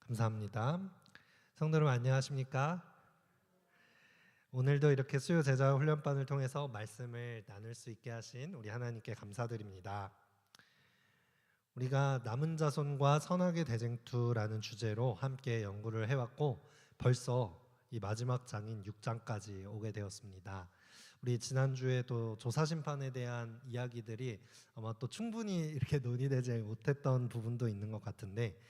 감사합니다. 성도 여러분 안녕하십니까? 오늘도 이렇게 수요 제자 훈련반을 통해서 말씀을 나눌 수 있게 하신 우리 하나님께 감사드립니다. 우리가 남은 자손과 선악의 대쟁투라는 주제로 함께 연구를 해왔고 벌써 이 마지막 장인 6장까지 오게 되었습니다. 우리 지난주에도 조사심판에 대한 이야기들이 아마 또 충분히 이렇게 논의되지 못했던 부분도 있는 것 같은데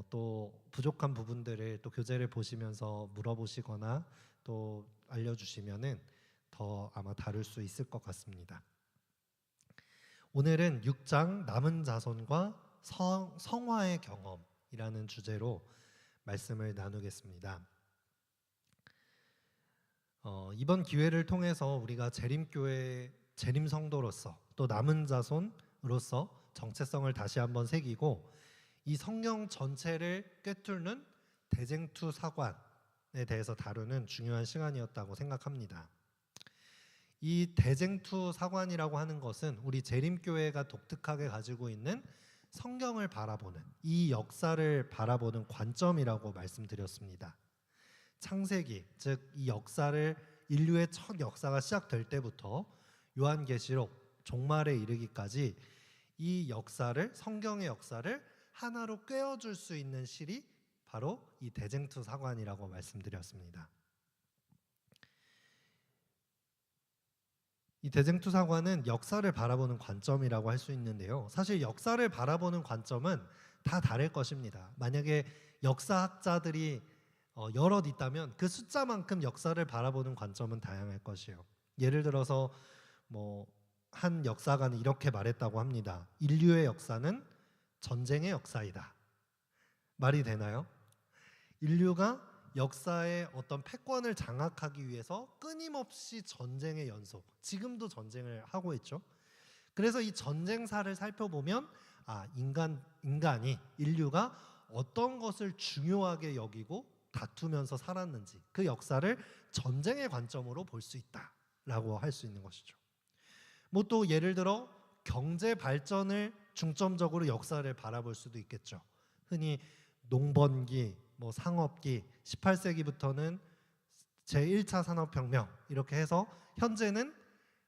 또 부족한 부분들을 또 교재를 보시면서 물어보시거나 또 알려주시면은 더 아마 다룰 수 있을 것 같습니다. 오늘은 6장 남은 자손과 성화의 경험이라는 주제로 말씀을 나누겠습니다. 이번 기회를 통해서 우리가 재림교회 재림성도로서 또 남은 자손으로서 정체성을 다시 한번 새기고 이 성경 전체를 꿰뚫는 대쟁투 사관에 대해서 다루는 중요한 시간이었다고 생각합니다. 이 대쟁투 사관이라고 하는 것은 우리 재림교회가 독특하게 가지고 있는 성경을 바라보는 이 역사를 바라보는 관점이라고 말씀드렸습니다. 창세기, 즉 이 역사를 인류의 첫 역사가 시작될 때부터 요한계시록 종말에 이르기까지 이 역사를 성경의 역사를 하나로 꿰어줄 수 있는 실이 바로 이 대쟁투 사관이라고 말씀드렸습니다. 이 대쟁투 사관은 역사를 바라보는 관점이라고 할 수 있는데요. 사실 역사를 바라보는 관점은 다 다를 것입니다. 만약에 역사학자들이 여럿 있다면 그 숫자만큼 역사를 바라보는 관점은 다양할 것이에요. 예를 들어서 한 역사가는 이렇게 말했다고 합니다. 인류의 역사는 전쟁의 역사이다. 말이 되나요? 인류가 역사의 어떤 패권을 장악하기 위해서 끊임없이 전쟁의 연속, 지금도 전쟁을 하고 있죠. 그래서 이 전쟁사를 살펴보면 인류가 어떤 것을 중요하게 여기고 다투면서 살았는지 그 역사를 전쟁의 관점으로 볼 수 있다라고 할 수 있는 것이죠. 또 예를 들어 경제 발전을 중점적으로 역사를 바라볼 수도 있겠죠. 흔히 농번기, 상업기, 18세기부터는 제1차 산업혁명 이렇게 해서 현재는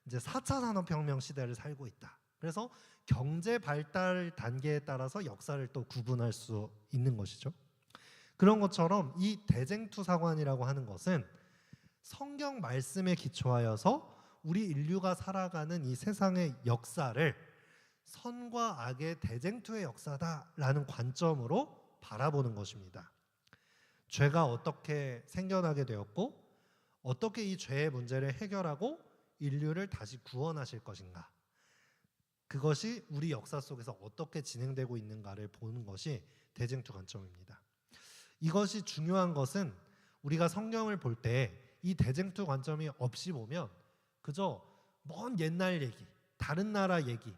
이제 4차 산업혁명 시대를 살고 있다. 그래서 경제 발달 단계에 따라서 역사를 또 구분할 수 있는 것이죠. 그런 것처럼 이 대쟁투 사관이라고 하는 것은 성경 말씀에 기초하여서 우리 인류가 살아가는 이 세상의 역사를 선과 악의 대쟁투의 역사다라는 관점으로 바라보는 것입니다. 죄가 어떻게 생겨나게 되었고 어떻게 이 죄의 문제를 해결하고 인류를 다시 구원하실 것인가, 그것이 우리 역사 속에서 어떻게 진행되고 있는가를 보는 것이 대쟁투 관점입니다. 이것이 중요한 것은 우리가 성경을 볼 때 이 대쟁투 관점이 없이 보면 그저 먼 옛날 얘기, 다른 나라 얘기,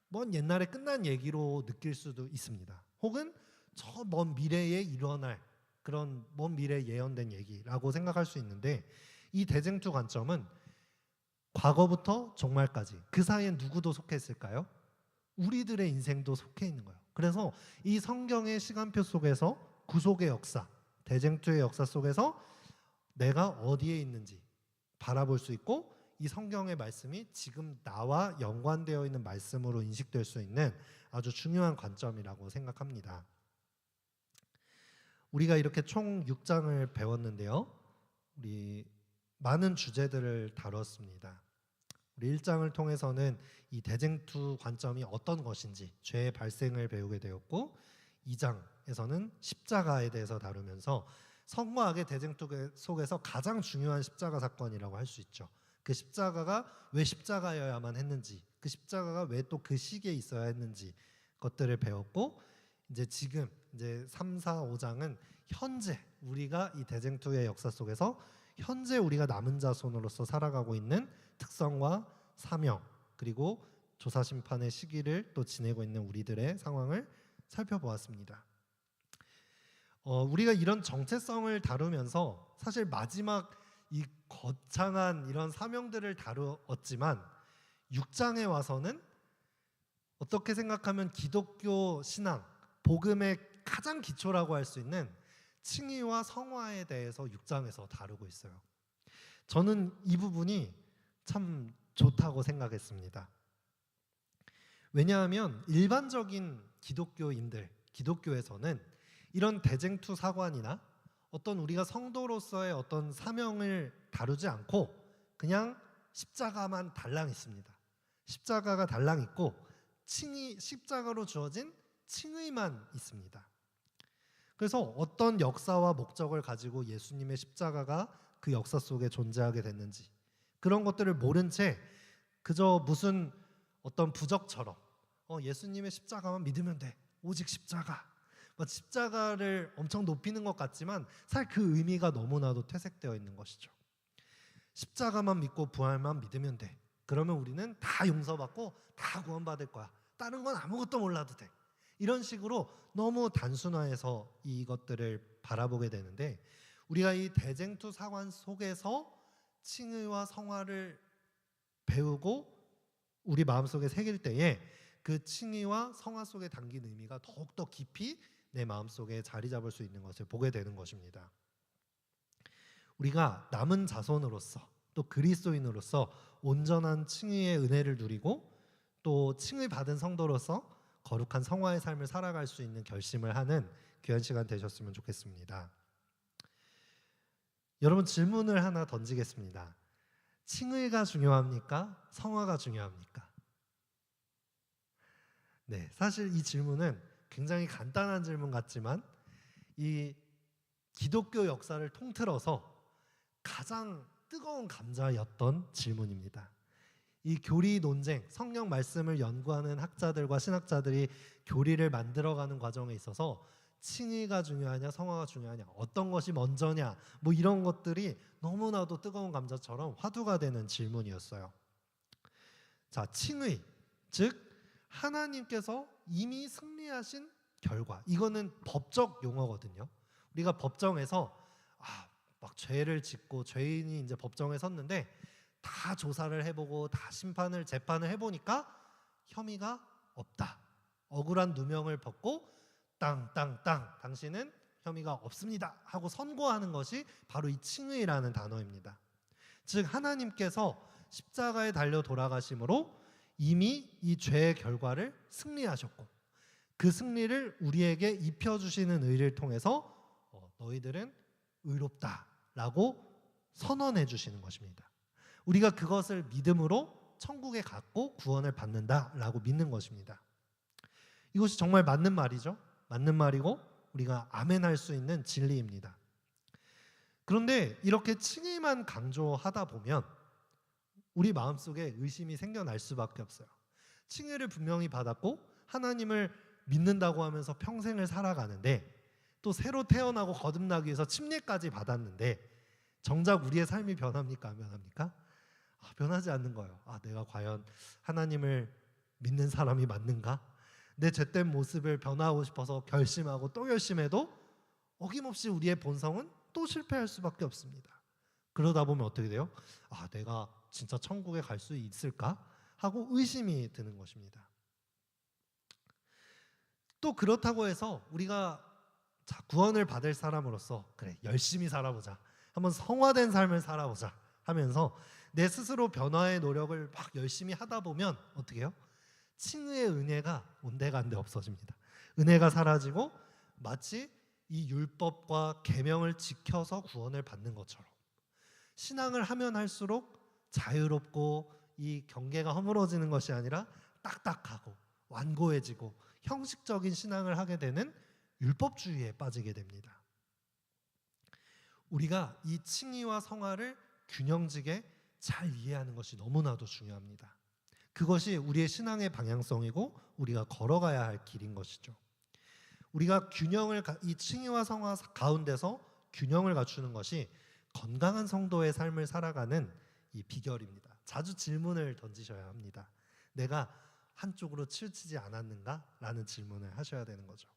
먼 옛날에 끝난 얘기로 느낄 수도 있습니다. 혹은 저 먼 미래에 일어날 그런 먼 미래에 예언된 얘기라고 생각할 수 있는데, 이 대쟁투 관점은 과거부터 종말까지 그 사이엔 누구도 속해 있을까요? 우리들의 인생도 속해 있는 거예요. 그래서 이 성경의 시간표 속에서 구속의 역사, 대쟁투의 역사 속에서 내가 어디에 있는지 바라볼 수 있고, 이 성경의 말씀이 지금 나와 연관되어 있는 말씀으로 인식될 수 있는 아주 중요한 관점이라고 생각합니다. 우리가 이렇게 총 6장을 배웠는데요. 우리 많은 주제들을 다뤘습니다. 우리 1장을 통해서는 이 대쟁투 관점이 어떤 것인지 죄의 발생을 배우게 되었고, 2장에서는 십자가에 대해서 다루면서 성과 악의 대쟁투 속에서 가장 중요한 십자가 사건이라고 할 수 있죠. 그 십자가가 왜 십자가여야만 했는지, 그 십자가가 왜 또 그 시기에 있어야 했는지 것들을 배웠고, 이제 지금 이제 3, 4, 5장은 현재 우리가 이 대쟁투의 역사 속에서 현재 우리가 남은 자손으로서 살아가고 있는 특성과 사명, 그리고 조사심판의 시기를 또 지내고 있는 우리들의 상황을 살펴보았습니다. 우리가 이런 정체성을 다루면서 사실 마지막 이 거창한 이런 사명들을 다루었지만 6장에 와서는 어떻게 생각하면 기독교 신앙, 복음의 가장 기초라고 할 수 있는 칭의와 성화에 대해서 6장에서 다루고 있어요. 저는 이 부분이 참 좋다고 생각했습니다. 왜냐하면 일반적인 기독교인들, 기독교에서는 이런 대쟁투 사관이나 어떤 우리가 성도로서의 어떤 사명을 다루지 않고 그냥 십자가만 달랑 있습니다. 십자가가 달랑 있고 십자가로 주어진 칭의만 있습니다. 그래서 어떤 역사와 목적을 가지고 예수님의 십자가가 그 역사 속에 존재하게 됐는지 그런 것들을 모른 채 그저 무슨 어떤 부적처럼 예수님의 십자가만 믿으면 돼. 오직 십자가. 십자가를 엄청 높이는 것 같지만 사실 그 의미가 너무나도 퇴색되어 있는 것이죠. 십자가만 믿고 부활만 믿으면 돼. 그러면 우리는 다 용서받고 다 구원받을 거야. 다른 건 아무것도 몰라도 돼. 이런 식으로 너무 단순화해서 이것들을 바라보게 되는데 우리가 이 대쟁투 사관 속에서 칭의와 성화를 배우고 우리 마음속에 새길 때에 그 칭의와 성화 속에 담긴 의미가 더욱더 깊이 내 마음속에 자리 잡을 수 있는 것을 보게 되는 것입니다. 우리가 남은 자손으로서 또 그리스도인으로서 온전한 칭의의 은혜를 누리고 또 칭의 받은 성도로서 거룩한 성화의 삶을 살아갈 수 있는 결심을 하는 귀한 시간 되셨으면 좋겠습니다. 여러분 질문을 하나 던지겠습니다. 칭의가 중요합니까? 성화가 중요합니까? 네, 사실 이 질문은 굉장히 간단한 질문 같지만 이 기독교 역사를 통틀어서 가장 뜨거운 감자였던 질문입니다. 이 교리 논쟁, 성경 말씀을 연구하는 학자들과 신학자들이 교리를 만들어가는 과정에 있어서 칭의가 중요하냐 성화가 중요하냐 어떤 것이 먼저냐 이런 것들이 너무나도 뜨거운 감자처럼 화두가 되는 질문이었어요. 자, 칭의, 즉 하나님께서 이미 승리하신 결과, 이거는 법적 용어거든요. 우리가 법정에서 막 죄를 짓고 죄인이 이제 법정에 섰는데 다 조사를 해보고 다 재판을 해보니까 혐의가 없다. 억울한 누명을 벗고 땅땅땅 당신은 혐의가 없습니다 하고 선고하는 것이 바로 이 칭의라는 단어입니다. 즉 하나님께서 십자가에 달려 돌아가심으로 이미 이 죄의 결과를 승리하셨고 그 승리를 우리에게 입혀주시는 의를 통해서 너희들은 의롭다라고 선언해 주시는 것입니다. 우리가 그것을 믿음으로 천국에 갔고 구원을 받는다라고 믿는 것입니다. 이것이 정말 맞는 말이죠. 맞는 말이고 우리가 아멘할 수 있는 진리입니다. 그런데 이렇게 칭의만 강조하다 보면 우리 마음속에 의심이 생겨날 수밖에 없어요. 칭의를 분명히 받았고 하나님을 믿는다고 하면서 평생을 살아가는데 또 새로 태어나고 거듭나기 위해서 침례까지 받았는데 정작 우리의 삶이 변합니까? 안 변합니까? 변하지 않는 거예요. 내가 과연 하나님을 믿는 사람이 맞는가? 내 죄된 모습을 변화하고 싶어서 결심하고 또 결심해도 어김없이 우리의 본성은 또 실패할 수밖에 없습니다. 그러다 보면 어떻게 돼요? 내가 진짜 천국에 갈 수 있을까? 하고 의심이 드는 것입니다. 또 그렇다고 해서 우리가 구원을 받을 사람으로서 그래 열심히 살아보자, 한번 성화된 삶을 살아보자 하면서 내 스스로 변화의 노력을 막 열심히 하다 보면 어떻게 해요? 칭의의 은혜가 온데간데 없어집니다. 은혜가 사라지고 마치 이 율법과 계명을 지켜서 구원을 받는 것처럼 신앙을 하면 할수록 자유롭고 이 경계가 허물어지는 것이 아니라 딱딱하고 완고해지고 형식적인 신앙을 하게 되는 율법주의에 빠지게 됩니다. 우리가 이 칭의와 성화를 균형지게 잘 이해하는 것이 너무나도 중요합니다. 그것이 우리의 신앙의 방향성이고 우리가 걸어가야 할 길인 것이죠. 우리가 이 칭의와 성화 가운데서 균형을 갖추는 것이 건강한 성도의 삶을 살아가는 이 비결입니다. 자주 질문을 던지셔야 합니다. 내가 한쪽으로 치우치지 않았는가? 라는 질문을 하셔야 되는 거죠.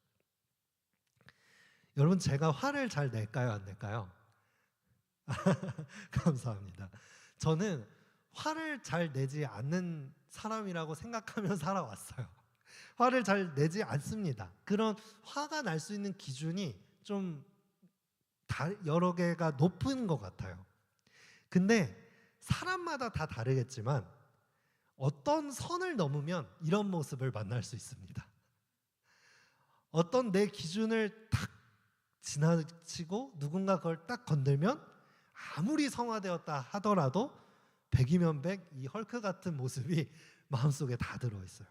여러분 제가 화를 잘 낼까요? 안 낼까요? 감사합니다. 저는 화를 잘 내지 않는 사람이라고 생각하며 살아왔어요. 화를 잘 내지 않습니다. 그런 화가 날 수 있는 기준이 좀 여러 개가 높은 것 같아요. 근데 사람마다 다 다르겠지만 어떤 선을 넘으면 이런 모습을 만날 수 있습니다. 어떤 내 기준을 딱 지나치고 누군가 그걸 딱 건들면 아무리 성화되었다 하더라도 백이면 백 이 헐크 같은 모습이 마음속에 다 들어있어요.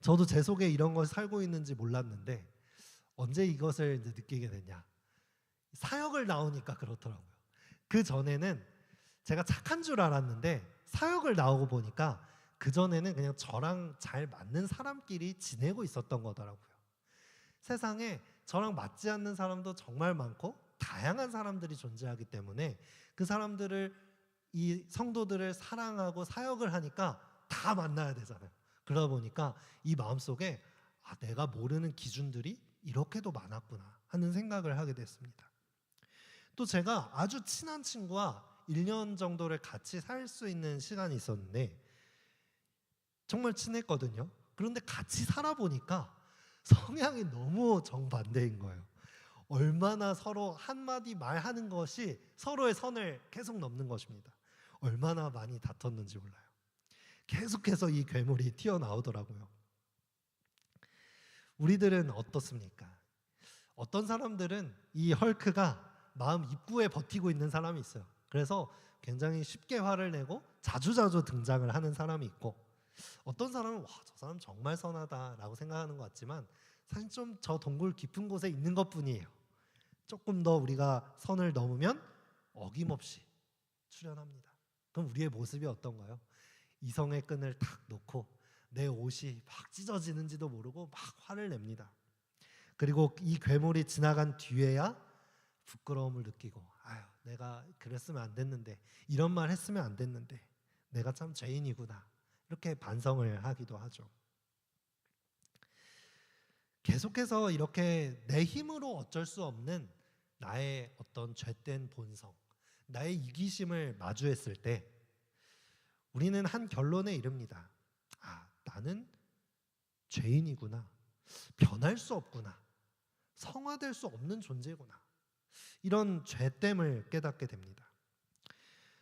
저도 제 속에 이런 걸 살고 있는지 몰랐는데 언제 이것을 이제 느끼게 됐냐, 사역을 나오니까 그렇더라고요. 그 전에는 제가 착한 줄 알았는데 사역을 나오고 보니까 그 전에는 그냥 저랑 잘 맞는 사람끼리 지내고 있었던 거더라고요. 세상에 저랑 맞지 않는 사람도 정말 많고 다양한 사람들이 존재하기 때문에 그 사람들을, 이 성도들을 사랑하고 사역을 하니까 다 만나야 되잖아요. 그러다 보니까 이 마음속에 내가 모르는 기준들이 이렇게도 많았구나 하는 생각을 하게 됐습니다. 또 제가 아주 친한 친구와 1년 정도를 같이 살 수 있는 시간이 있었는데 정말 친했거든요. 그런데 같이 살아보니까 성향이 너무 정반대인 거예요. 얼마나 서로 한마디 말하는 것이 서로의 선을 계속 넘는 것입니다. 얼마나 많이 다퉜는지 몰라요. 계속해서 이 괴물이 튀어나오더라고요. 우리들은 어떻습니까? 어떤 사람들은 이 헐크가 마음 입구에 버티고 있는 사람이 있어요. 그래서 굉장히 쉽게 화를 내고 자주자주 등장을 하는 사람이 있고, 어떤 사람은 와, 저 사람 정말 선하다라고 생각하는 것 같지만 사실 좀 저 동굴 깊은 곳에 있는 것뿐이에요. 조금 더 우리가 선을 넘으면 어김없이 출현합니다. 그럼 우리의 모습이 어떤가요? 이성의 끈을 탁 놓고 내 옷이 막 찢어지는지도 모르고 막 화를 냅니다. 그리고 이 괴물이 지나간 뒤에야 부끄러움을 느끼고, 아유, 내가 그랬으면 안 됐는데, 이런 말 했으면 안 됐는데, 내가 참 죄인이구나, 이렇게 반성을 하기도 하죠. 계속해서 이렇게 내 힘으로 어쩔 수 없는 나의 어떤 죄된 본성, 나의 이기심을 마주했을 때 우리는 한 결론에 이릅니다. 나는 죄인이구나, 변할 수 없구나, 성화될 수 없는 존재구나, 이런 죄됨을 깨닫게 됩니다.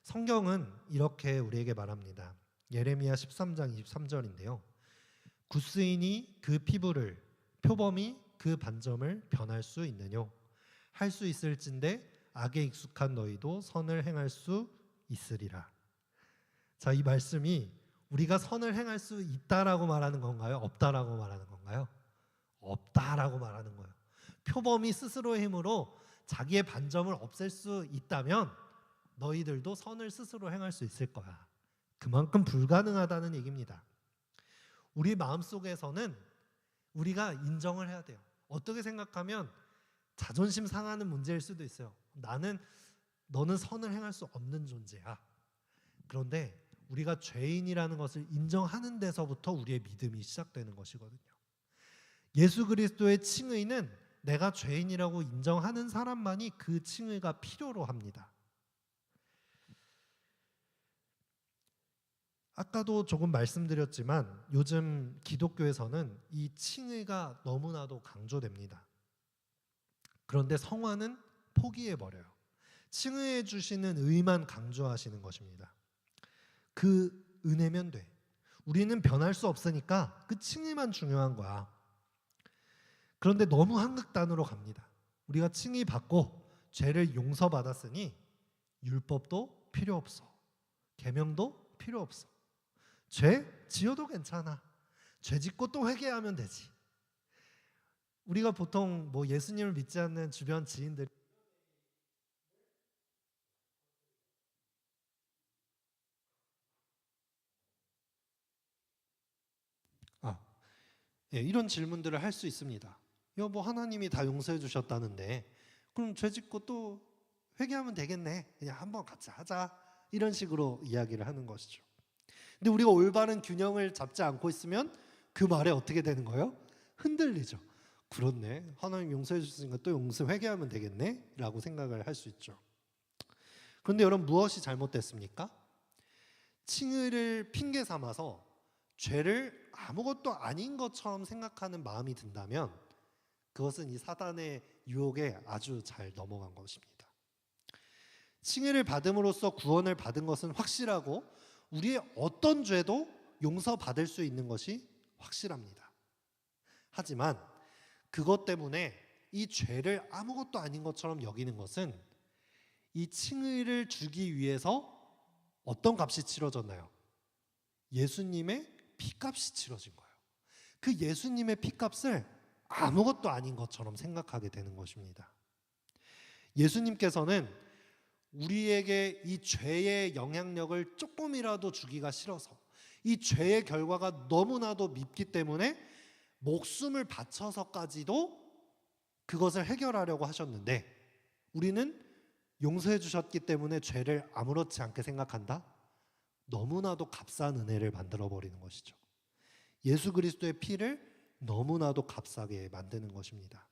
성경은 이렇게 우리에게 말합니다. 예레미야 13장 23절인데요. 굿스인이 그 피부를, 표범이 그 반점을 변할 수 있느뇨? 할 수 있을진데 악에 익숙한 너희도 선을 행할 수 있으리라. 자, 이 말씀이 우리가 선을 행할 수 있다라고 말하는 건가요? 없다라고 말하는 건가요? 없다라고 말하는 거예요. 표범이 스스로의 힘으로 자기의 반점을 없앨 수 있다면 너희들도 선을 스스로 행할 수 있을 거야. 그만큼 불가능하다는 얘기입니다. 우리 마음속에서는 우리가 인정을 해야 돼요. 어떻게 생각하면 자존심 상하는 문제일 수도 있어요. 너는 선을 행할 수 없는 존재야. 그런데 우리가 죄인이라는 것을 인정하는 데서부터 우리의 믿음이 시작되는 것이거든요. 예수 그리스도의 칭의는 내가 죄인이라고 인정하는 사람만이 그 칭의가 필요로 합니다. 아까도 조금 말씀드렸지만 요즘 기독교에서는 이 칭의가 너무나도 강조됩니다. 그런데 성화는 포기해버려요. 칭의해 주시는 의만 강조하시는 것입니다. 그 은혜면 돼. 우리는 변할 수 없으니까 그 칭의만 중요한 거야. 그런데 너무 한극단으로 갑니다. 우리가 칭의 받고 죄를 용서받았으니 율법도 필요 없어. 계명도 필요 없어. 죄 지어도 괜찮아. 죄 짓고 또 회개하면 되지. 우리가 보통 예수님을 믿지 않는 주변 지인들이 이런 질문들을 할 수 있습니다. 하나님이 다 용서해 주셨다는데 그럼 죄 짓고 또 회개하면 되겠네. 그냥 한번 같이 하자. 이런 식으로 이야기를 하는 것이죠. 근데 우리가 올바른 균형을 잡지 않고 있으면 그 말에 어떻게 되는 거예요? 흔들리죠. 그렇네. 하나님 용서해 주셨으니까 또 회개하면 되겠네. 라고 생각을 할 수 있죠. 그런데 여러분, 무엇이 잘못됐습니까? 칭의를 핑계 삼아서 죄를 아무것도 아닌 것처럼 생각하는 마음이 든다면 그것은 이 사단의 유혹에 아주 잘 넘어간 것입니다. 칭의를 받음으로써 구원을 받은 것은 확실하고 우리의 어떤 죄도 용서받을 수 있는 것이 확실합니다. 하지만 그것 때문에 이 죄를 아무것도 아닌 것처럼 여기는 것은 이 칭의를 주기 위해서 어떤 값이 치러졌나요? 예수님의 피값이 치러진 거예요. 그 예수님의 피값을 아무것도 아닌 것처럼 생각하게 되는 것입니다. 예수님께서는 우리에게 이 죄의 영향력을 조금이라도 주기가 싫어서 이 죄의 결과가 너무나도 밉기 때문에 목숨을 바쳐서까지도 그것을 해결하려고 하셨는데 우리는 용서해 주셨기 때문에 죄를 아무렇지 않게 생각한다? 너무나도 값싼 은혜를 만들어버리는 것이죠. 예수 그리스도의 피를 너무나도 값싸게 만드는 것입니다.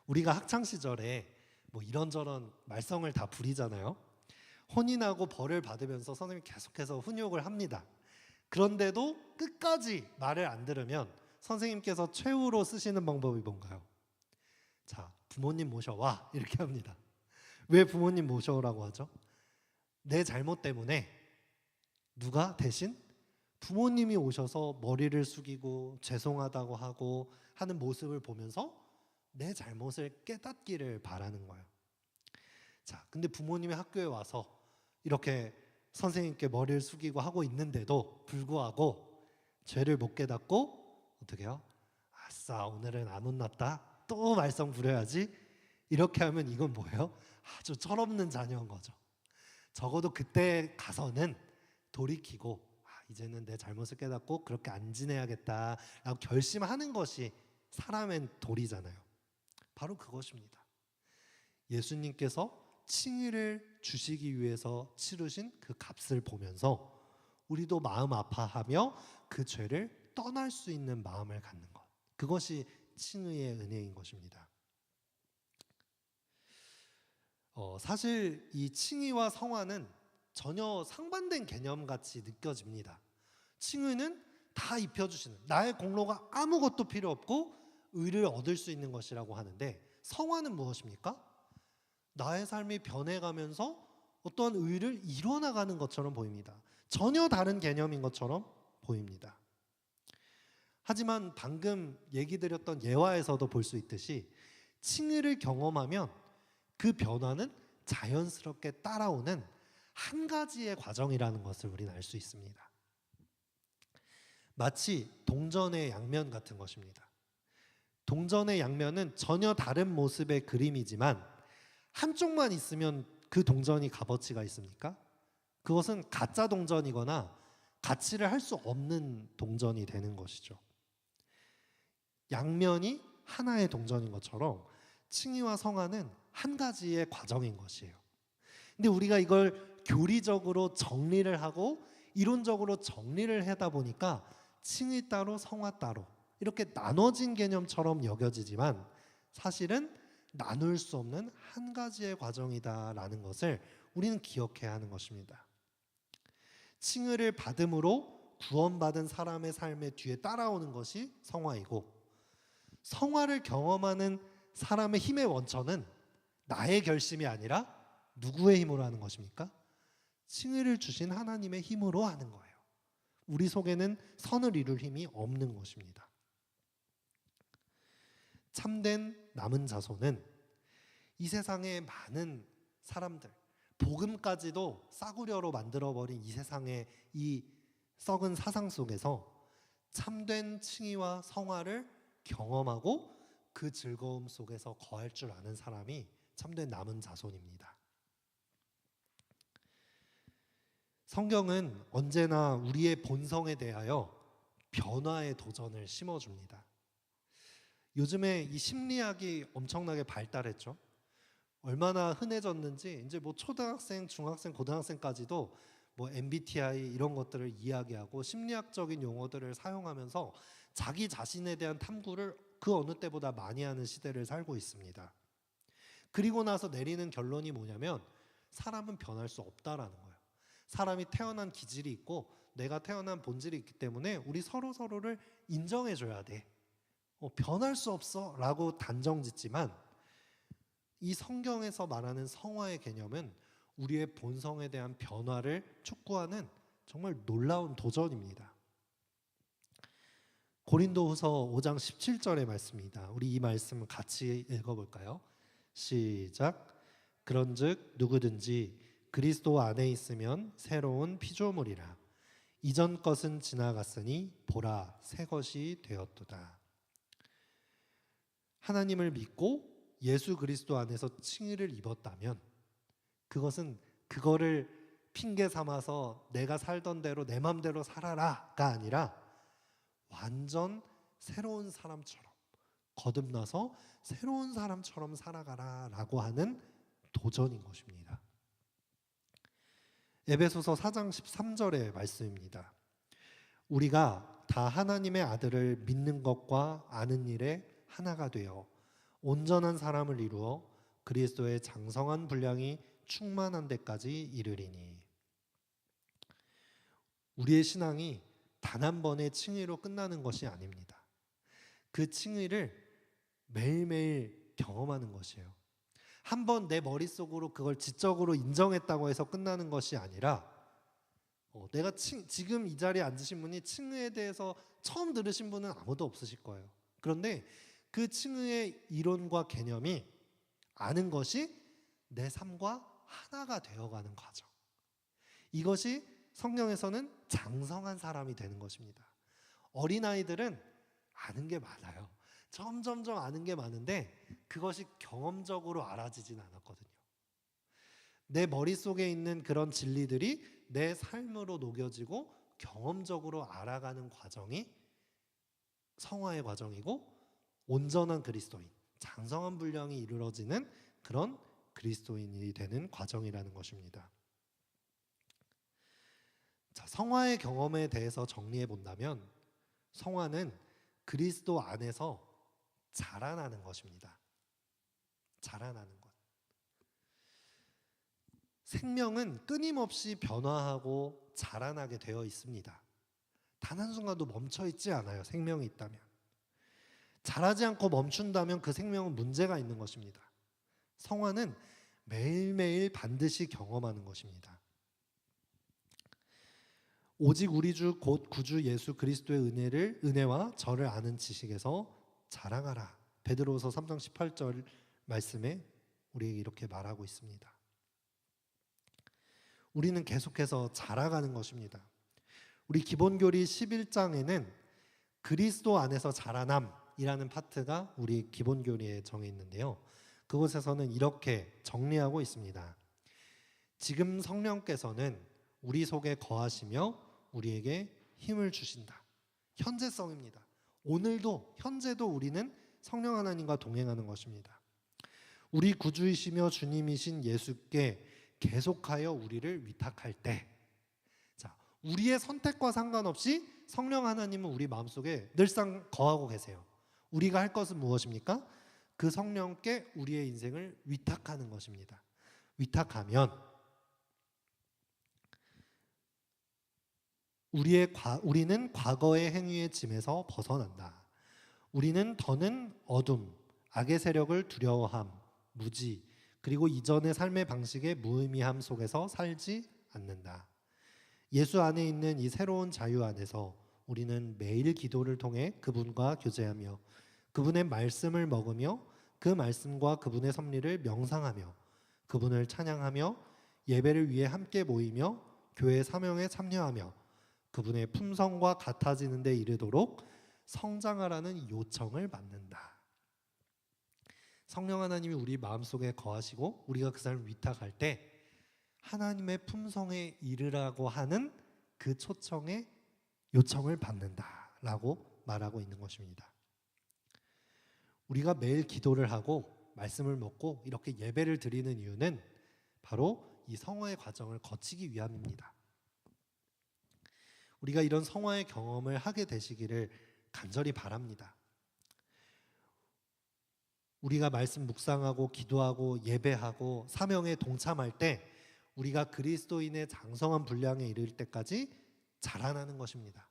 우리가 학창시절에 뭐 이런저런 말썽을 다 부리잖아요. 혼인하고 벌을 받으면서 선생님이 계속해서 훈육을 합니다. 그런데도 끝까지 말을 안 들으면 선생님께서 최후로 쓰시는 방법이 뭔가요? 자, 부모님 모셔와 이렇게 합니다. 왜 부모님 모셔오라고 하죠? 내 잘못 때문에 누가 대신 부모님이 오셔서 머리를 숙이고 죄송하다고 하고 하는 모습을 보면서 내 잘못을 깨닫기를 바라는 거예요. 자, 근데 부모님이 학교에 와서 이렇게 선생님께 머리를 숙이고 하고 있는데도 불구하고 죄를 못 깨닫고 어떻게 해요? 아싸, 오늘은 안 혼났다. 또 말썽 부려야지. 이렇게 하면 이건 뭐예요? 아주 철없는 자녀인 거죠. 적어도 그때 가서는 돌이키고 이제는 내 잘못을 깨닫고 그렇게 안 지내야겠다라고 결심하는 것이 사람의 도리잖아요. 바로 그것입니다. 예수님께서 칭의를 주시기 위해서 치르신 그 값을 보면서 우리도 마음 아파하며 그 죄를 떠날 수 있는 마음을 갖는 것, 그것이 칭의의 은혜인 것입니다. 사실 이 칭의와 성화는 전혀 상반된 개념같이 느껴집니다. 칭의는 다 입혀주시는, 나의 공로가 아무것도 필요 없고 의를 얻을 수 있는 것이라고 하는데, 성화는 무엇입니까? 나의 삶이 변해가면서 어떠한 의를 이뤄나가는 것처럼 보입니다. 전혀 다른 개념인 것처럼 보입니다. 하지만 방금 얘기 드렸던 예화에서도 볼 수 있듯이 칭의를 경험하면 그 변화는 자연스럽게 따라오는 한 가지의 과정이라는 것을 우리는 알 수 있습니다. 마치 동전의 양면 같은 것입니다. 동전의 양면은 전혀 다른 모습의 그림이지만 한쪽만 있으면 그 동전이 값어치가 있습니까? 그것은 가짜 동전이거나 가치를 할 수 없는 동전이 되는 것이죠. 양면이 하나의 동전인 것처럼 칭의와 성화는 한 가지의 과정인 것이에요. 근데 우리가 이걸 교리적으로 정리를 하고 이론적으로 정리를 하다 보니까 칭의 따로 성화 따로 이렇게 나눠진 개념처럼 여겨지지만 사실은 나눌 수 없는 한 가지의 과정이다라는 것을 우리는 기억해야 하는 것입니다. 칭의를 받음으로 구원받은 사람의 삶의 뒤에 따라오는 것이 성화이고, 성화를 경험하는 사람의 힘의 원천은 나의 결심이 아니라 누구의 힘으로 하는 것입니까? 칭의를 주신 하나님의 힘으로 하는 거예요. 우리 속에는 선을 이룰 힘이 없는 것입니다. 참된 남은 자손은 이 세상의 많은 사람들, 복음까지도 싸구려로 만들어버린 이 세상의 이 썩은 사상 속에서 참된 칭의와 성화를 경험하고 그 즐거움 속에서 거할 줄 아는 사람이 참된 남은 자손입니다. 성경은 언제나 우리의 본성에 대하여 변화의 도전을 심어줍니다. 요즘에 이 심리학이 엄청나게 발달했죠. 얼마나 흔해졌는지 이제 뭐 초등학생, 중학생, 고등학생까지도 뭐 MBTI 이런 것들을 이야기하고 심리학적인 용어들을 사용하면서 자기 자신에 대한 탐구를 그 어느 때보다 많이 하는 시대를 살고 있습니다. 그리고 나서 내리는 결론이 뭐냐면 사람은 변할 수 없다라는 거예요. 사람이 태어난 기질이 있고 내가 태어난 본질이 있기 때문에 우리 서로를 인정해줘야 돼. 변할 수 없어 라고 단정짓지만 이 성경에서 말하는 성화의 개념은 우리의 본성에 대한 변화를 촉구하는 정말 놀라운 도전입니다. 고린도후서 5장 17절의 말씀입니다. 우리 이 말씀 같이 읽어볼까요? 시작. 그런즉 누구든지 그리스도 안에 있으면 새로운 피조물이라. 이전 것은 지나갔으니 보라 새 것이 되었도다. 하나님을 믿고 예수 그리스도 안에서 칭의를 입었다면 그것은 그거를 핑계 삼아서 내가 살던 대로 내 맘대로 살아라가 아니라 완전 새로운 사람처럼 거듭나서 새로운 사람처럼 살아가라라고 하는 도전인 것입니다. 에베소서 4장 13절의 말씀입니다. 우리가 다 하나님의 아들을 믿는 것과 아는 일에 하나가 되어 온전한 사람을 이루어 그리스도의 장성한 분량이 충만한 데까지 이르리니. 우리의 신앙이 단 한 번의 칭의로 끝나는 것이 아닙니다. 그 칭의를 매일매일 경험하는 것이에요. 한 번 내 머릿속으로 그걸 지적으로 인정했다고 해서 끝나는 것이 아니라 내가 지금 이 자리에 앉으신 분이 칭의에 대해서 처음 들으신 분은 아무도 없으실 거예요. 그런데 그 칭의의 이론과 개념이 아는 것이 내 삶과 하나가 되어가는 과정. 이것이 성경에서는 장성한 사람이 되는 것입니다. 어린아이들은 아는 게 많아요. 점점점 아는 게 많은데 그것이 경험적으로 알아지진 않았거든요. 내 머릿속에 있는 그런 진리들이 내 삶으로 녹여지고 경험적으로 알아가는 과정이 성화의 과정이고 온전한 그리스도인, 장성한 분량이 이루어지는 그런 그리스도인이 되는 과정이라는 것입니다. 자, 성화의 경험에 대해서 정리해 본다면 성화는 그리스도 안에서 자라나는 것입니다. 자라나는 것. 생명은 끊임없이 변화하고 자라나게 되어 있습니다. 단 한순간도 멈춰 있지 않아요. 생명이 있다면. 자라지 않고 멈춘다면 그 생명은 문제가 있는 것입니다. 성화는 매일매일 반드시 경험하는 것입니다. 오직 우리 주 곧 구주 예수 그리스도의 은혜와 저를 아는 지식에서 자라가라. 베드로서 3장 18절 말씀에 우리에게 이렇게 말하고 있습니다. 우리는 계속해서 자라가는 것입니다. 우리 기본교리 11장에는 그리스도 안에서 자라남이라는 파트가 우리 기본교리에 정해 있는데요. 그곳에서는 이렇게 정리하고 있습니다. 지금 성령께서는 우리 속에 거하시며 우리에게 힘을 주신다. 현재성입니다. 오늘도 현재도 우리는 성령 하나님과 동행하는 것입니다. 우리 구주이시며 주님이신 예수께 계속하여 우리를 위탁할 때, 자, 우리의 선택과 상관없이 성령 하나님은 우리 마음속에 늘상 거하고 계세요. 우리가 할 것은 무엇입니까? 그 성령께 우리의 인생을 위탁하는 것입니다. 위탁하면 우리는 과거의 행위의 짐에서 벗어난다. 우리는 더는 어둠, 악의 세력을 두려워함, 무지, 그리고 이전의 삶의 방식의 무의미함 속에서 살지 않는다. 예수 안에 있는 이 새로운 자유 안에서 우리는 매일 기도를 통해 그분과 교제하며 그분의 말씀을 먹으며 그 말씀과 그분의 섭리를 명상하며 그분을 찬양하며 예배를 위해 함께 모이며 교회 사명에 참여하며 그분의 품성과 같아지는 데 이르도록 성장하라는 요청을 받는다. 성령 하나님이 우리 마음속에 거하시고 우리가 그 사람을 위탁할 때 하나님의 품성에 이르라고 하는 그 초청에 요청을 받는다라고 말하고 있는 것입니다. 우리가 매일 기도를 하고 말씀을 먹고 이렇게 예배를 드리는 이유는 바로 이 성화의 과정을 거치기 위함입니다. 우리가 이런 성화의 경험을 하게 되시기를 간절히 바랍니다. 우리가 말씀 묵상하고 기도하고 예배하고 사명에 동참할 때 우리가 그리스도인의 장성한 분량에 이를 때까지 자라나는 것입니다.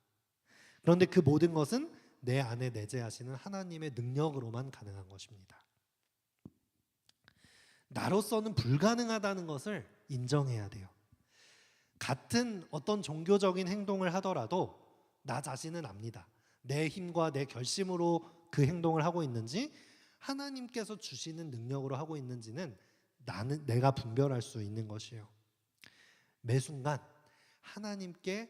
그런데 그 모든 것은 내 안에 내재하시는 하나님의 능력으로만 가능한 것입니다. 나로서는 불가능하다는 것을 인정해야 돼요. 같은 어떤 종교적인 행동을 하더라도 나 자신은 압니다. 내 힘과 내 결심으로 그 행동을 하고 있는지 하나님께서 주시는 능력으로 하고 있는지는 내가 분별할 수 있는 것이에요. 매 순간 하나님께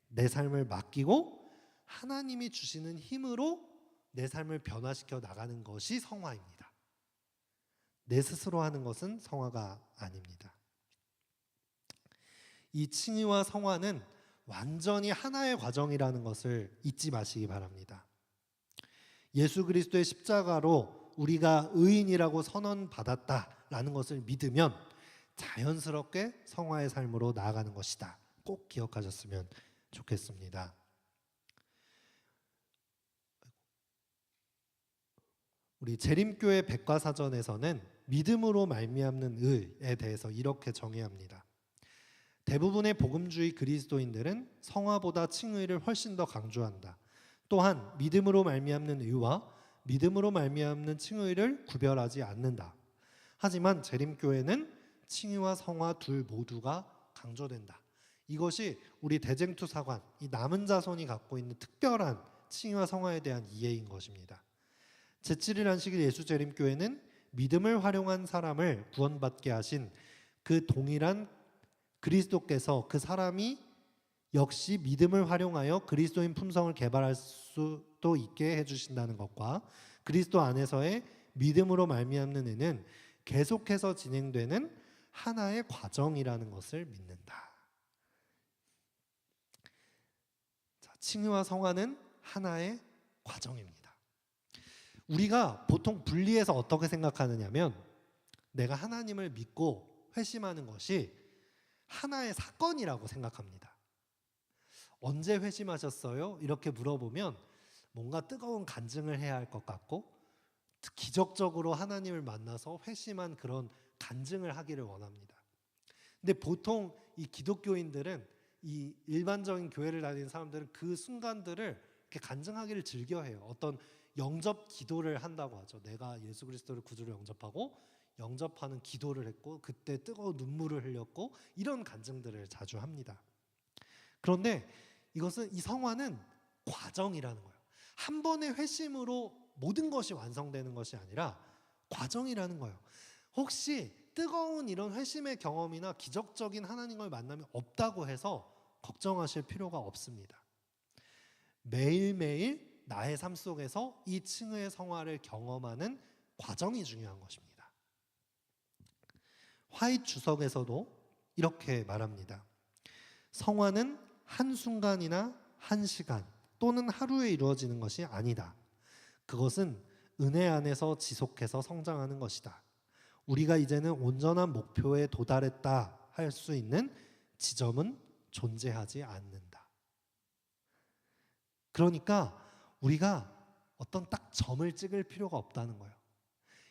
내 삶을 맡기고 하나님이 주시는 힘으로 내 삶을 변화시켜 나가는 것이 성화입니다. 내 스스로 하는 것은 성화가 아닙니다. 이 칭의와 성화는 완전히 하나의 과정이라는 것을 잊지 마시기 바랍니다. 예수 그리스도의 십자가로 우리가 의인이라고 선언받았다라는 것을 믿으면 자연스럽게 성화의 삶으로 나아가는 것이다. 꼭 기억하셨으면 좋겠습니다. 우리 재림교회 백과사전에서는 믿음으로 말미암는 의에 대해서 이렇게 정의합니다. 대부분의 복음주의 그리스도인들은 성화보다 칭의를 훨씬 더 강조한다. 또한 믿음으로 말미암는 의와 믿음으로 말미암는 칭의를 구별하지 않는다. 하지만 재림교회는 칭의와 성화 둘 모두가 강조된다. 이것이 우리 대쟁투사관, 이 남은 자손이 갖고 있는 특별한 칭의와 성화에 대한 이해인 것입니다. 제7일 안식일 예수재림교회는 믿음을 활용한 사람을 구원받게 하신 그 동일한 그리스도께서 그 사람이 역시 믿음을 활용하여 그리스도인 품성을 개발할 수도 있게 해주신다는 것과 그리스도 안에서의 믿음으로 말미암는 애는 계속해서 진행되는 하나의 과정이라는 것을 믿는다. 자, 칭의와 성화는 하나의 과정입니다. 우리가 보통 분리해서 어떻게 생각하느냐면 내가 하나님을 믿고 회심하는 것이 하나의 사건이라고 생각합니다. 언제 회심하셨어요? 이렇게 물어보면 뭔가 뜨거운 간증을 해야 할 것 같고 기적적으로 하나님을 만나서 회심한 그런 간증을 하기를 원합니다. 근데 보통 이 기독교인들은 이 일반적인 교회를 다니는 사람들은 그 순간들을 이렇게 간증하기를 즐겨해요. 어떤 영접 기도를 한다고 하죠. 내가 예수 그리스도를 구주로 영접하고 영접하는 기도를 했고 그때 뜨거운 눈물을 흘렸고 이런 간증들을 자주 합니다. 그런데 이 성화는 과정이라는 거예요. 한 번의 회심으로 모든 것이 완성되는 것이 아니라 과정이라는 거예요. 혹시 뜨거운 이런 회심의 경험이나 기적적인 하나님을 만남이 없다고 해서 걱정하실 필요가 없습니다. 매일매일 나의 삶 속에서 이 칭의의 성화를 경험하는 과정이 중요한 것입니다. 화잇 주석에서도 이렇게 말합니다. 성화는 한순간이나 한 시간 또는 하루에 이루어지는 것이 아니다. 그것은 은혜 안에서 지속해서 성장하는 것이다. 우리가 이제는 온전한 목표에 도달했다 할 수 있는 지점은 존재하지 않는다. 그러니까 우리가 어떤 딱 점을 찍을 필요가 없다는 거예요.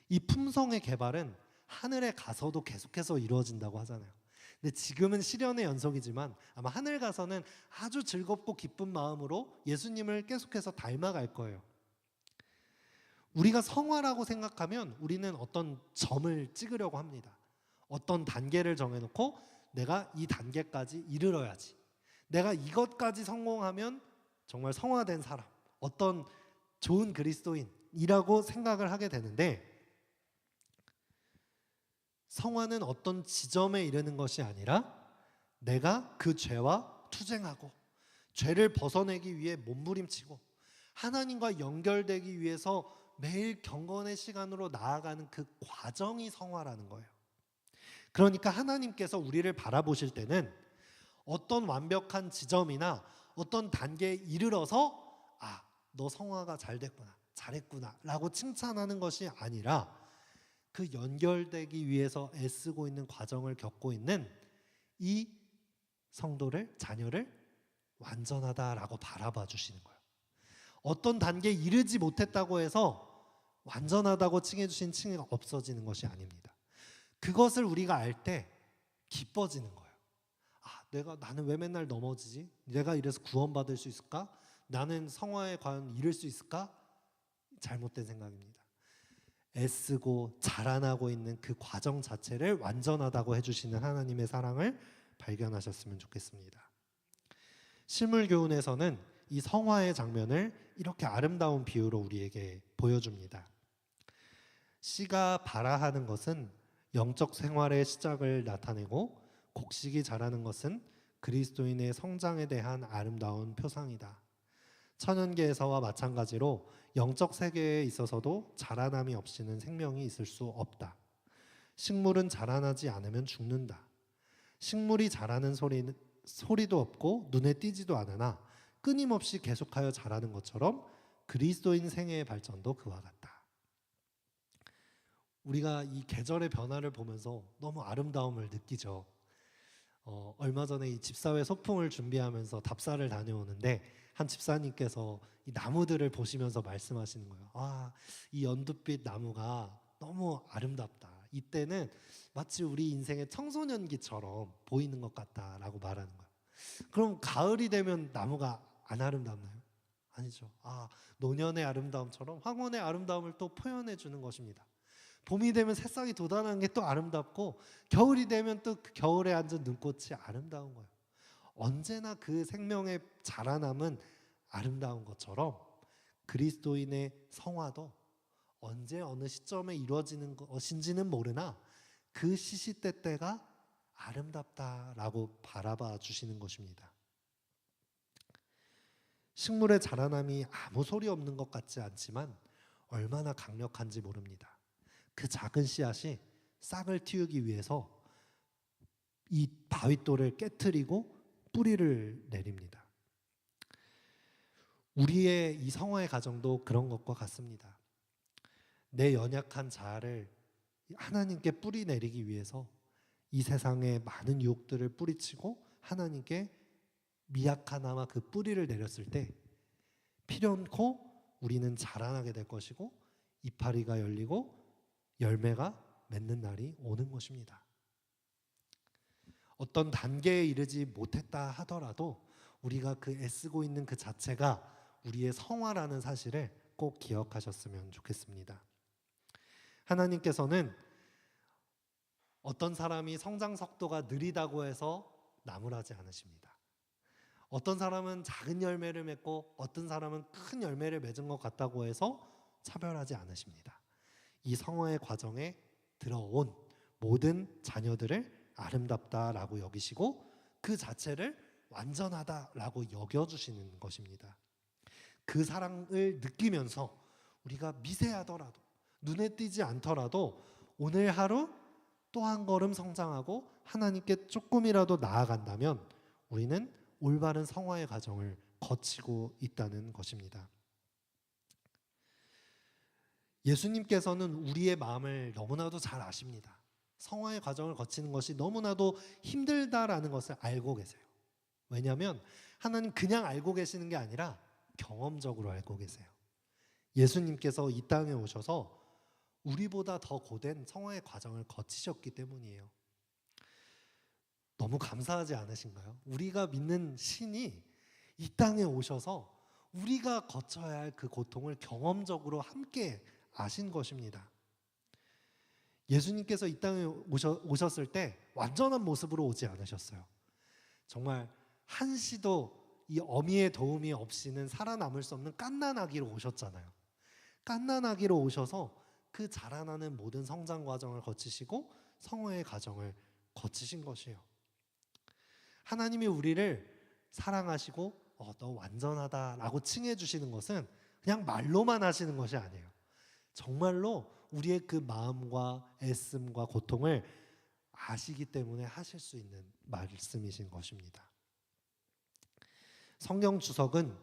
이 품성의 개발은 하늘에 가서도 계속해서 이루어진다고 하잖아요. 근데 지금은 시련의 연속이지만 아마 하늘 가서는 아주 즐겁고 기쁜 마음으로 예수님을 계속해서 닮아갈 거예요. 우리가 성화라고 생각하면 우리는 어떤 점을 찍으려고 합니다. 어떤 단계를 정해놓고 내가 이 단계까지 이르러야지. 내가 이것까지 성공하면 정말 성화된 사람, 어떤 좋은 그리스도인이라고 생각을 하게 되는데 성화는 어떤 지점에 이르는 것이 아니라 내가 그 죄와 투쟁하고 죄를 벗어내기 위해 몸부림치고 하나님과 연결되기 위해서 매일 경건의 시간으로 나아가는 그 과정이 성화라는 거예요. 그러니까 하나님께서 우리를 바라보실 때는 어떤 완벽한 지점이나 어떤 단계에 이르러서 너 성화가 잘 됐구나, 잘했구나 라고 칭찬하는 것이 아니라 그 연결되기 위해서 애쓰고 있는 과정을 겪고 있는 이 성도를, 자녀를 완전하다라고 바라봐 주시는 거예요. 어떤 단계에 이르지 못했다고 해서 완전하다고 칭해 주신 칭의가 없어지는 것이 아닙니다. 그것을 우리가 알 때 기뻐지는 거예요. 나는 왜 맨날 넘어지지? 내가 이래서 구원받을 수 있을까? 나는 성화에 과연 이를 수 있을까? 잘못된 생각입니다. 애쓰고 자라나고 있는 그 과정 자체를 완전하다고 해주시는 하나님의 사랑을 발견하셨으면 좋겠습니다. 실물교훈에서는 이 성화의 장면을 이렇게 아름다운 비유로 우리에게 보여줍니다. 씨가 발아하는 것은 영적 생활의 시작을 나타내고 곡식이 자라는 것은 그리스도인의 성장에 대한 아름다운 표상이다. 천연계에서와 마찬가지로 영적 세계에 있어서도 자라남이 없이는 생명이 있을 수 없다. 식물은 자라나지 않으면 죽는다. 식물이 자라는 소리도 없고 눈에 띄지도 않으나 끊임없이 계속하여 자라는 것처럼 그리스도인 생애의 발전도 그와 같다. 우리가 이 계절의 변화를 보면서 너무 아름다움을 느끼죠. 얼마 전에 이 집사회 소풍을 준비하면서 답사를 다녀오는데 한 집사님께서 이 나무들을 보시면서 말씀하시는 거예요. 아, 이 연두빛 나무가 너무 아름답다. 이때는 마치 우리 인생의 청소년기처럼 보이는 것 같다라고 말하는 거예요. 그럼 가을이 되면 나무가 안 아름답나요? 아니죠. 아, 노년의 아름다움처럼 황혼의 아름다움을 또 표현해 주는 것입니다. 봄이 되면 새싹이 돋아나는 게 또 아름답고 겨울이 되면 또 그 겨울에 앉은 눈꽃이 아름다운 거예요. 언제나 그 생명의 자라남은 아름다운 것처럼 그리스도인의 성화도 언제 어느 시점에 이루어지는 것인지는 모르나 그 시시때때가 아름답다라고 바라봐 주시는 것입니다. 식물의 자라남이 아무 소리 없는 것 같지 않지만 얼마나 강력한지 모릅니다. 그 작은 씨앗이 싹을 틔우기 위해서 이 바윗돌을 깨트리고 뿌리를 내립니다. 우리의 이 성화의 과정도 그런 것과 같습니다. 내 연약한 자아를 하나님께 뿌리 내리기 위해서 이 세상에 많은 유혹들을 뿌리치고 하나님께 미약하나마 그 뿌리를 내렸을 때 필연코 우리는 자라나게 될 것이고 이파리가 열리고 열매가 맺는 날이 오는 것입니다. 어떤 단계에 이르지 못했다 하더라도 우리가 그 애쓰고 있는 그 자체가 우리의 성화라는 사실을 꼭 기억하셨으면 좋겠습니다. 하나님께서는 어떤 사람이 성장 속도가 느리다고 해서 나무라지 않으십니다. 어떤 사람은 작은 열매를 맺고 어떤 사람은 큰 열매를 맺은 것 같다고 해서 차별하지 않으십니다. 이 성화의 과정에 들어온 모든 자녀들을 아름답다라고 여기시고 그 자체를 완전하다라고 여겨주시는 것입니다. 그 사랑을 느끼면서 우리가 미세하더라도 눈에 띄지 않더라도 오늘 하루 또 한 걸음 성장하고 하나님께 조금이라도 나아간다면 우리는 올바른 성화의 과정을 거치고 있다는 것입니다. 예수님께서는 우리의 마음을 너무나도 잘 아십니다. 성화의 과정을 거치는 것이 너무나도 힘들다라는 것을 알고 계세요. 왜냐하면 하나님 그냥 알고 계시는 게 아니라 경험적으로 알고 계세요. 예수님께서 이 땅에 오셔서 우리보다 더 고된 성화의 과정을 거치셨기 때문이에요. 너무 감사하지 않으신가요? 우리가 믿는 신이 이 땅에 오셔서 우리가 거쳐야 할 그 고통을 경험적으로 함께 아신 것입니다. 예수님께서 이 땅에 오셨을 때 완전한 모습으로 오지 않으셨어요. 정말 한시도 이 어미의 도움이 없이는 살아남을 수 없는 갓난아기로 오셨잖아요. 갓난아기로 오셔서 그 자라나는 모든 성장 과정을 거치시고 성화의 과정을 거치신 것이에요. 하나님이 우리를 사랑하시고 너 완전하다라고 칭해 주시는 것은 그냥 말로만 하시는 것이 아니에요. 정말로 우리의 그 마음과 애씀과 고통을 아시기 때문에 하실 수 있는 말씀이신 것입니다. 성경 주석은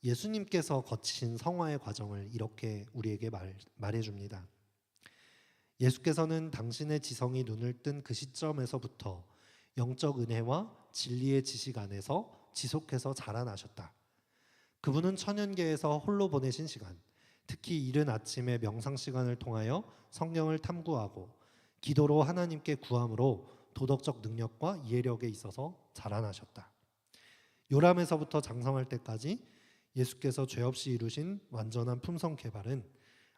예수님께서 거치신 성화의 과정을 이렇게 우리에게 말해줍니다. 예수께서는 당신의 지성이 눈을 뜬 그 시점에서부터 영적 은혜와 진리의 지식 안에서 지속해서 자라나셨다. 그분은 천연계에서 홀로 보내신 시간, 특히 이른 아침의 명상 시간을 통하여 성경을 탐구하고 기도로 하나님께 구함으로 도덕적 능력과 이해력에 있어서 자라나셨다. 요람에서부터 장성할 때까지 예수께서 죄 없이 이루신 완전한 품성 개발은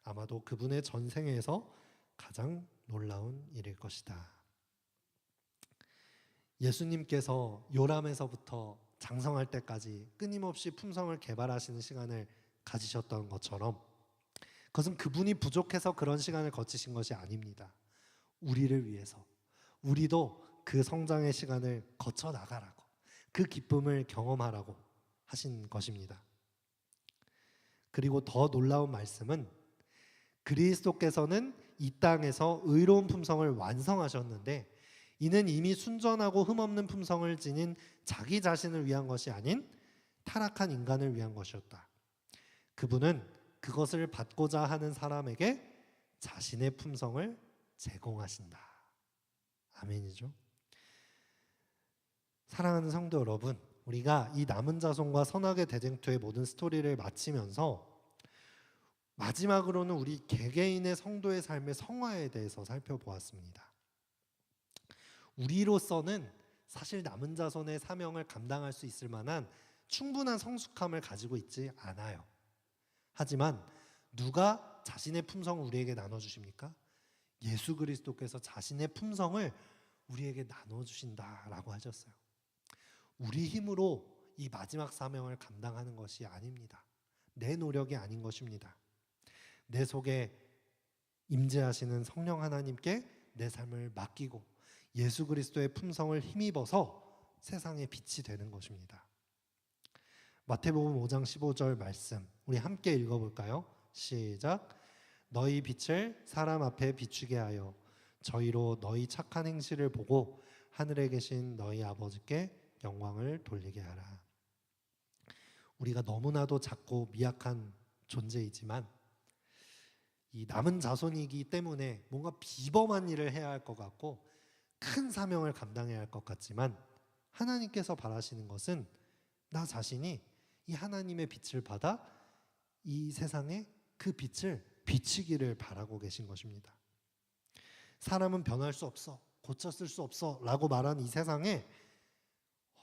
아마도 그분의 전생에서 가장 놀라운 일일 것이다. 예수님께서 요람에서부터 장성할 때까지 끊임없이 품성을 개발하시는 시간을 가지셨던 것처럼 그것은 그분이 부족해서 그런 시간을 거치신 것이 아닙니다. 우리를 위해서, 우리도 그 성장의 시간을 거쳐 나가라고, 그 기쁨을 경험하라고 하신 것입니다. 그리고 더 놀라운 말씀은 그리스도께서는 이 땅에서 의로운 품성을 완성하셨는데 이는 이미 순전하고 흠없는 품성을 지닌 자기 자신을 위한 것이 아닌 타락한 인간을 위한 것이었다. 그분은 그것을 받고자 하는 사람에게 자신의 품성을 제공하신다. 아멘이죠. 사랑하는 성도 여러분, 우리가 이 남은 자손과 선악의 대쟁투의 모든 스토리를 마치면서 마지막으로는 우리 개개인의 성도의 삶의 성화에 대해서 살펴보았습니다. 우리로서는 사실 남은 자손의 사명을 감당할 수 있을 만한 충분한 성숙함을 가지고 있지 않아요. 하지만 누가 자신의 품성을 우리에게 나눠주십니까? 예수 그리스도께서 자신의 품성을 우리에게 나눠주신다라고 하셨어요. 우리 힘으로 이 마지막 사명을 감당하는 것이 아닙니다. 내 노력이 아닌 것입니다. 내 속에 임재하시는 성령 하나님께 내 삶을 맡기고 예수 그리스도의 품성을 힘입어서 세상의 빛이 되는 것입니다. 마태복음 5장 15절 말씀 우리 함께 읽어볼까요? 시작. 너희 빛을 사람 앞에 비추게 하여 저희로 너희 착한 행실을 보고 하늘에 계신 너희 아버지께 영광을 돌리게 하라. 우리가 너무나도 작고 미약한 존재이지만 이 남은 자손이기 때문에 뭔가 비범한 일을 해야 할 것 같고 큰 사명을 감당해야 할 것 같지만 하나님께서 바라시는 것은 나 자신이 이 하나님의 빛을 받아 이 세상에 그 빛을 비치기를 바라고 계신 것입니다. 사람은 변할 수 없어, 고쳤을 수 없어 라고 말한 이 세상에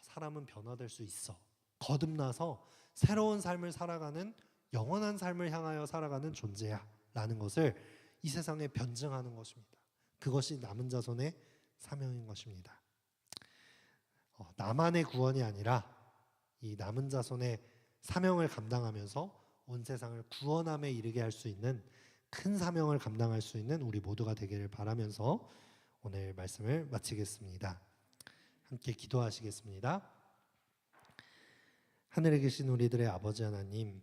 사람은 변화될 수 있어, 거듭나서 새로운 삶을 살아가는 영원한 삶을 향하여 살아가는 존재야 라는 것을 이 세상에 변증하는 것입니다. 그것이 남은 자손의 사명인 것입니다. 나만의 구원이 아니라 이 남은 자손의 사명을 감당하면서 온 세상을 구원함에 이르게 할 수 있는 큰 사명을 감당할 수 있는 우리 모두가 되기를 바라면서 오늘 말씀을 마치겠습니다. 함께 기도하시겠습니다. 하늘에 계신 우리들의 아버지 하나님,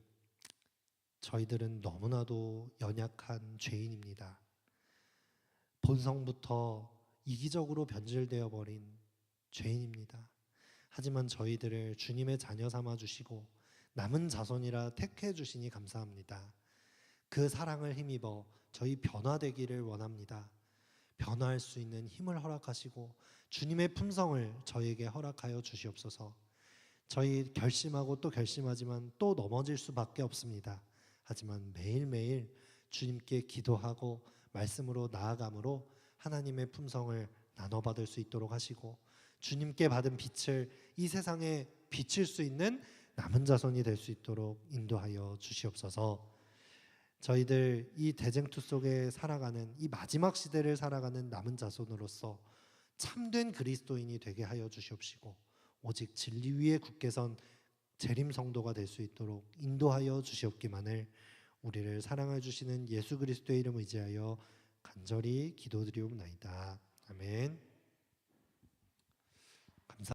저희들은 너무나도 연약한 죄인입니다. 본성부터 이기적으로 변질되어 버린 죄인입니다. 하지만 저희들을 주님의 자녀 삼아 주시고 남은 자손이라 택해 주시니 감사합니다. 그 사랑을 힘입어 저희 변화되기를 원합니다. 변화할 수 있는 힘을 허락하시고 주님의 품성을 저희에게 허락하여 주시옵소서. 저희 결심하고 또 결심하지만 또 넘어질 수밖에 없습니다. 하지만 매일매일 주님께 기도하고 말씀으로 나아감으로 하나님의 품성을 나눠받을 수 있도록 하시고 주님께 받은 빛을 이 세상에 비칠 수 있는 남은 자손이 될 수 있도록 인도하여 주시옵소서. 저희들 이 대쟁투 속에 살아가는 이 마지막 시대를 살아가는 남은 자손으로서 참된 그리스도인이 되게 하여 주시옵시고 오직 진리 위에 굳게 선 재림 성도가 될 수 있도록 인도하여 주시옵기만을 우리를 사랑해 주시는 예수 그리스도의 이름 의지하여 간절히 기도드리옵나이다. 아멘.